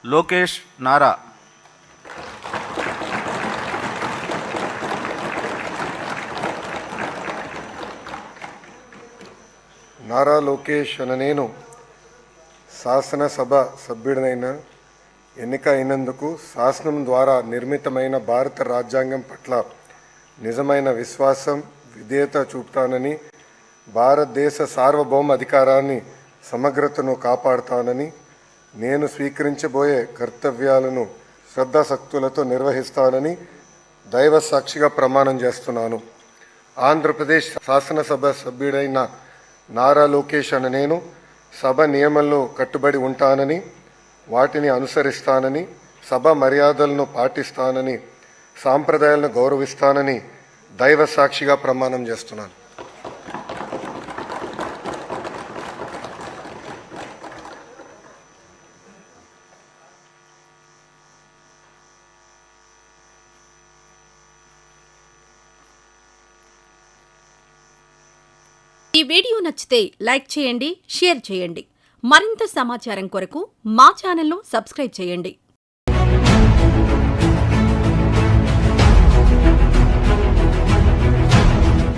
లోకేష్ నారా. నారా లోకేష్ అనే నేను శాసనసభ సభ్యుడినైన ఎన్నిక అయినందుకు శాసనం ద్వారా నిర్మితమైన భారత రాజ్యాంగం పట్ల నిజమైన విశ్వాసం విధేయత చూపుతానని, భారతదేశ సార్వభౌమ అధికారాన్ని సమగ్రతను కాపాడుతానని, నేను స్వీకరించబోయే కర్తవ్యాలను శ్రద్ధాశక్తులతో నిర్వహిస్తానని దైవ సాక్షిగా ప్రమాణం చేస్తున్నాను. ఆంధ్రప్రదేశ్ శాసనసభ సభ్యుడైన నారా లోకేష్ అనే నేను సభ నియమాలను కట్టుబడి ఉంటానని, వాటిని అనుసరిస్తానని, సభ మర్యాదలను పాటిస్తానని, సాంప్రదాయాలను గౌరవిస్తానని దైవ సాక్షిగా ప్రమాణం చేస్తున్నాను. ఈ వీడియో నచ్చితే లైక్ చేయండి, షేర్ చేయండి. మరింత సమాచారం కొరకు మా ఛానల్ను సబ్స్క్రైబ్ చేయండి.